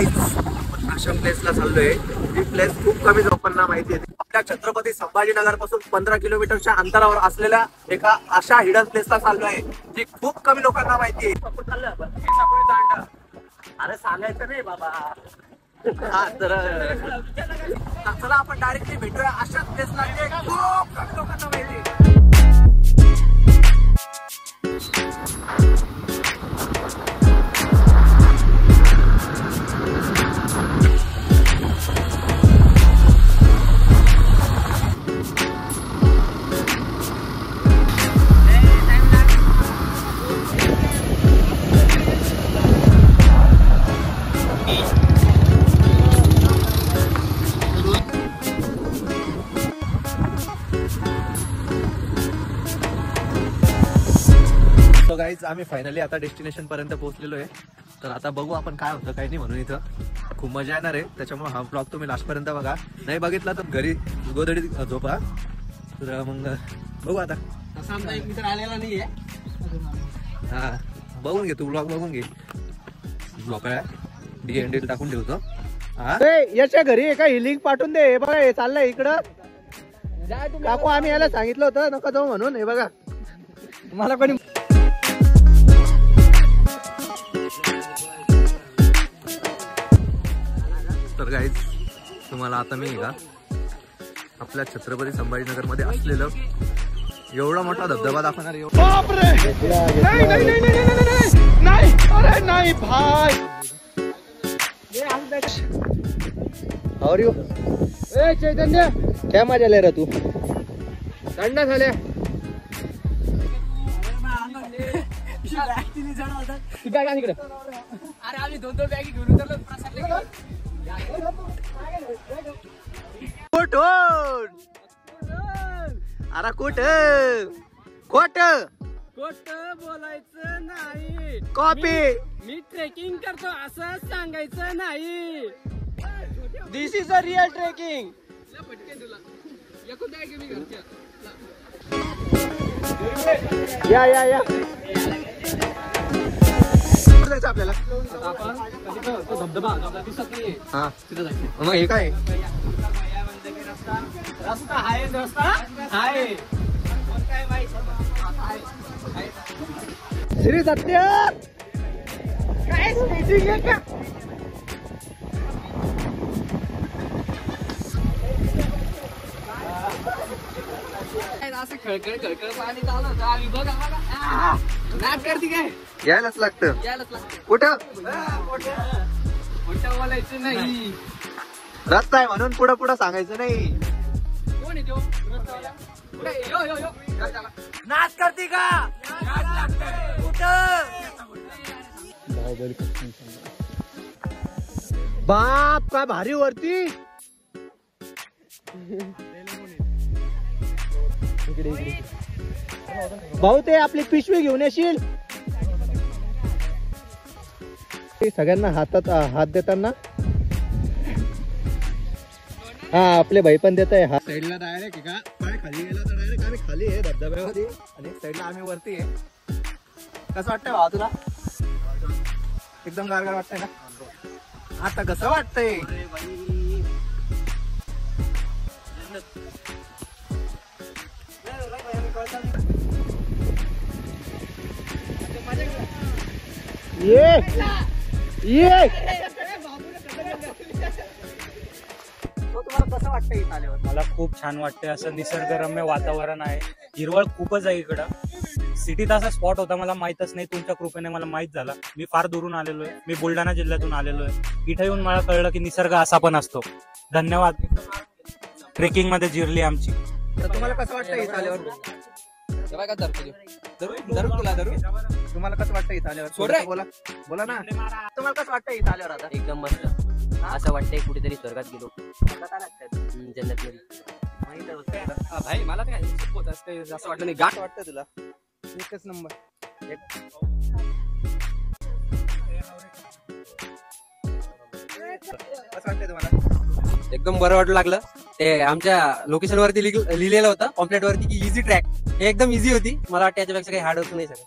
अशा प्लेसला चाललोय. ही प्लेस खूप कमी लोकांना माहिती आहे. आपल्या छत्रपती संभाजीनगर पासून 15 किलोमीटरच्या अंतरावर असलेल्या एका अशा हिडन प्लेसला चाललोय जी खूप कमी लोकांना माहिती आहे. अरे सांगायचं नाही बाबा. हा तर चला आपण डायरेक्टली भेटूया अशाच प्लेसला जे खूप कमी लोकांना माहिती आहे. गाईज आम्ही फायनली आता डेस्टिनेशन पर्यंत पोहोचलेलो आहे. तर आता बघू आपण काय होतं काही नाही म्हणून. इथं खूप मजा येणार आहे त्याच्यामुळे हा ब्लॉग तुम्ही लास्ट पर्यंत बघा. नाही बघितला तर घरी गोधडी झोपा. तर मग बघू आता. आमचा एक मित्र आलेला नाहीये. हा बघून घे तू ब्लॉग बघून घे. ब्लॉग DND टाकून ठेवतो. हा याच्या घरी एका हिलिंग पाठवून दे. हे बघा हे चाललंय इकडं. काकू आम्ही याला सांगितलं होतं नका जाऊ म्हणून. हे बघा मला कोणी तर गाईज तुम्हाला आता मी का आपल्या छत्रपती संभाजीनगर मध्ये असलेलं एवढा मोठा धबधबा दाखवणार. नाही भाई. और यू ए चैतन्य क्या मजा ले रहा तू. थंड झाल्या अरे आम्ही 2-2 बॅगी घेऊन उतरलो प्रसाद. कुठून अरे कुठं खोट बोलायचं नाही. कॉपी मी ट्रेकिंग करतो असं सांगायचं नाही. दिस इज अ रिअल ट्रेकिंग. या आपल्याला धबधबा दिसत नाही. हा मग हे काय रस्ता आहे. रस्ता आहे श्री सत्य काय स्केचिंग आहे का. असं खळखळ पाणी चालू होतं. आम्ही बघा नाच करते काय. यायलाच लागतं. यायलाच लागतं. कुठं मोठं बोलायचं नाही. रस्ता आहे म्हणून पुढं पुढं सांगायचं नाही. कोण आहे तो रस्तावाला. कुठे यो यो यो नाच करते का कुठं. बाप काय भारी वरती. भाऊ ते आपली पिशवी घेऊन येशील. सगळ्यांना हातात हात देताना हा आपले भाई पण देत आहे. साईडला डायरेक्ट का पाय खाली गेला तर डायरेक्ट आम्ही खाली आहे धबधब्यामध्ये आणि साईडला आम्ही वरती आहे. कसं वाटतंय भावा तुला. एकदम गारगार वाटतंय ना. आता कसं वाटतंय. ये तुम्हाला कसं वाटतंय इथं आल्यावर. मला खूप छान वाटते. असं निसर्गरम्य वातावरण आहे. हिरवळ खूपच आहे इकडं. सिटीत असा स्पॉट होता मला माहितच नाही. तुमच्या कृपेने मला माहित झाला. मी फार दुरून आलेलो आहे. मी बुलढाणा जिल्ह्यातून आलेलो आहे. इथे येऊन मला कळलं की निसर्ग असा पण असतो. धन्यवाद. ट्रेकिंग मध्ये जिरली आमची. तर तुम्हाला कसं वाटतंय इथं आल्यावर. तुम्हाला कसं वाटतं इथं आल्यावर. बोला बोला ना. तुम्हाला कसं वाटतं इथं आल्यावर. आता एकदम मस्त. असं वाटतंय कुठेतरी स्वर्गात गेलो. जन्नत मध्ये. भाई मला काय असं वाटलं नाही. गाठ वाटतं तुला. एकच नंबर. कसं वाटतंय तुम्हाला. एकदम बरं वाटू लागलं. ते आमच्या लोकेशन वरती लिहिलेलं होतं पॉम्पलेट वरती की इझी ट्रॅक. हे एकदम इझी होती. मला वाटतं याच्यापेक्षा काही हार्ड होत नाही सगळं.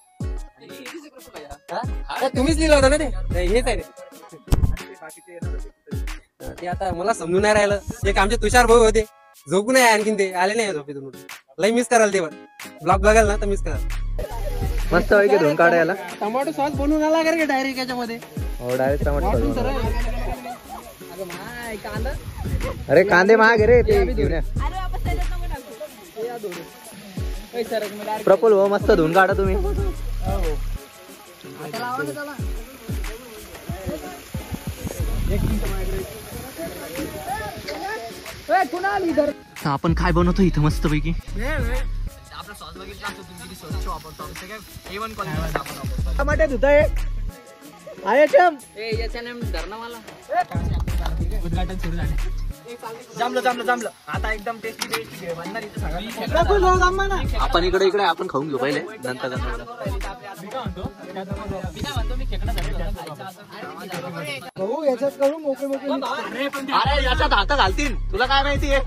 तुम्हीच लिहिलं होतं ना ते. हेच आहे. ते आता मला समजून नाही राहिलं. एक आमचे तुषार भाऊ होते, झोपू नाही आणखीन ते आले नाही झोपेतून. लई मिस कराल ते ब्लॉग बघाल ना तर मिस कराल. मस्त पैकी धुवून काढायला. टमाटो सॉस बनवून आला का रे डायरेक्ट याच्यामध्ये. हो डायरेक्ट टमाटर. अरे कांदे महाग आहे रे ते घेऊन या. प्रफुल हो मस्त धुवून काढा तुम्ही. आपण काय बनवतो इथं मस्त पैकी. टमाटे धुताय जमलं आता एकदम टेस्टी आपण इकडे आपण खाऊन घेऊ पहिले नंतर. याच्यात करू मोकळे मोकळे. अरे याच्यात हात घालतील तुला काय माहितीये.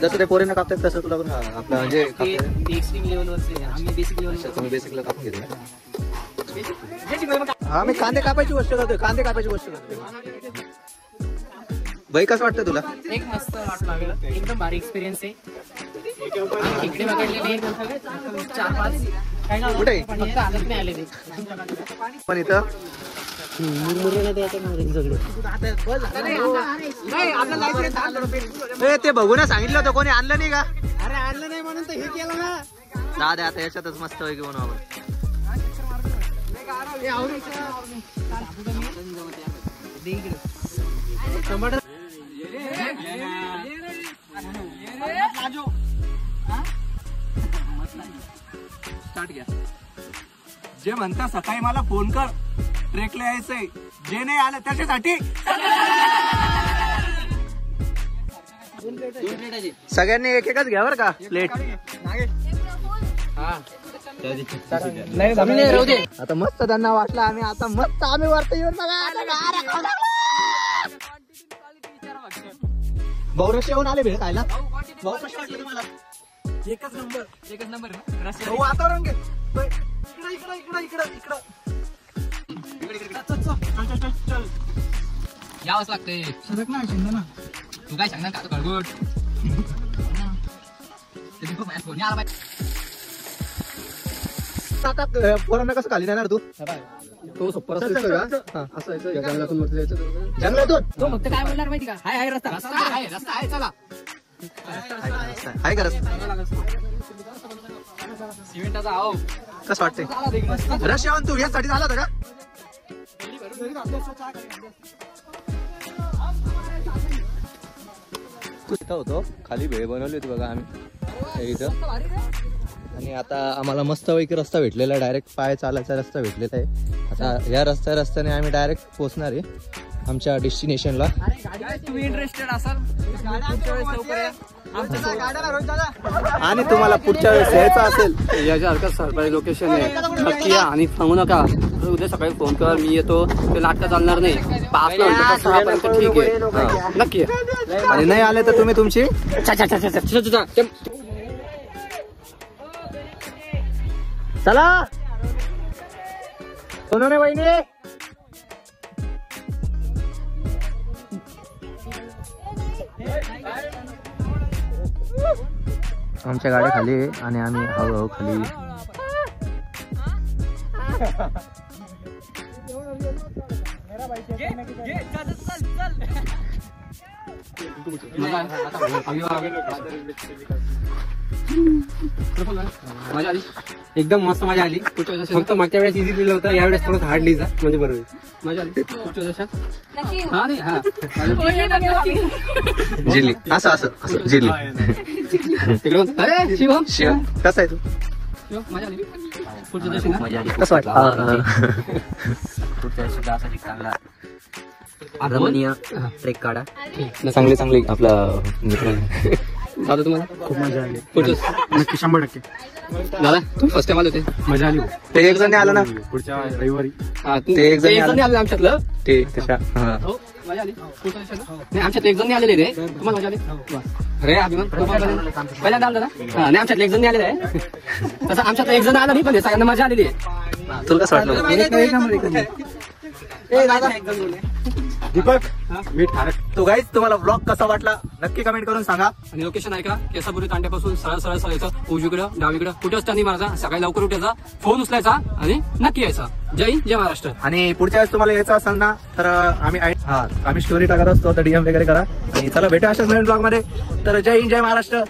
जसं ते पोरीनं कापतात तसं तुला पण आपलं म्हणजे बेसिक लेवलवरचे आम्ही बेसिक लेवल तुम्ही बेसिकला कापून घेतो. हा मी कांदे कापायची गोष्ट करतोय. कांदे कापायची गोष्ट करतोय. बाई कसं वाटतं तुला. एक मस्त वाटलं एकदम भारी एक्सपिरियन्स आहे. इकडे बघितलेले 4-5 कुठे फक्त आदत नाही आले ते पण इथं ते बघून सांगितलं होतं कोणी आणलं नाही का. अरे आणलं नाही म्हणून तर हे केलं ना. दादा आता याच्यातच मस्त पैकी बनवू आपण. जे म्हणता सकाळी मला फोन कर ट्रेकला यायचंय, जे नाही आलं त्याच्यासाठी. सगळ्यांनी एक एकच घ्या बरं का प्लेट. आता मस्त त्यांना वाटलं आम्ही आता मस्त आम्ही वरती येऊन बहुरश येऊन आले भेट खायला. भाऊ कशी वाटली तुम्हाला. एकच नंबर भाऊ वातावरण घे. यावंच लागतंय. तू काय सांगणार का गडगड आता पोरांना कसं खाली जाणार तू. तो जंगलातून तो फक्त काय बोलणार माहिती का. हाय रस्ता आहे चला. काय करत सिमेंटाचा आहो कसं वाटतंय. रशियाहून तू यासाठी झाला होता का. तू इथं होतो खाली भेळ बनवली होती बघा आम्ही इथं. आणि आता आम्हाला मस्त पैकी रस्ता भेटलेला आहे. डायरेक्ट पाय चालायचा रस्ता भेटलेला आहे. आता या रस्त्याने आम्ही डायरेक्ट पोहोचणार आहे आमच्या डेस्टिनेशनला. तुम्ही इंटरेस्टेड असाल आणि तुम्हाला पुढच्या वेळेस यायचं असेल याच्यासारखं सरप्राईज लोकेशन आहे. नक्की या आणि सांगू नका. उद्या सकाळी फोन कर मी येतो. ते नाटक चालणार नाही. 5 नंतर ठीक आहे. नक्की या. आणि नाही आले तर तुम्ही तुमची चला सोनवणे वहिनी. आमच्या गाड्या खाली आहे आणि आम्ही हळूहळू खाली. मजा आली एकदम मस्त मजा आली. फक्त मागच्या वेळेस इझी दिलं होतं, यावेळेस थोडं हार्ड लिहिजा म्हणजे बरोबर मजा आली. पुढच्या देशात जिल्ली असं असं असं जिल्ली. अरे शिवम शिव कसं आहे तू. मजा आली. पुढच्या देशात मजा आली. कसं वाटतं. पुढच्या सुद्धा असा चांगला रमणीय ट्रेक काढा. चांगली चांगली आपला मित्र. दादा तुम्हाला खूप मजा आली. पुढचं नक्की 100%. दादा तुम्ही फर्स्ट टाइम आले होते. मजा आली. ते एक जण आलं ना पुढच्या रविवारी. हा ते एक जण आलं आमच्यातलं ते तशा. हो मजा आली नाही आमच्यात एक जण नाही आलेले रे तुम्हाला मजा आली अरे अभिमान पहिल्यांदा आलं ना नाही आमच्यात एक जण नाही आलेले आहे तसं आमच्यात एक जण आला नाही पण सगळ्यांना मजा आलेली आहे तुला कसं वाटलं दीपक तो गाईज तुम्हाला ब्लॉग कसा वाटला नक्की कमेंट करून सांगा. आणि लोकेशन आहे का केसापुरी तांड्यापासून सरळ सरळ सरळ उजवीकडं डावीकडं कुठे असतं नाही मारायचा सकाळी लवकर उठायचा फोन उचलायचा आणि नक्की यायचा. जय हिंद जय महाराष्ट्र. आणि पुढच्या वेळेस तुम्हाला यायचं असेल ना तर आम्ही स्टोरी टाकत असतो तर डीएम वगैरे करा. आणि चला भेटूया अशाच नवीन ब्लॉग मध्ये. तर जय हिंद जय महाराष्ट्र.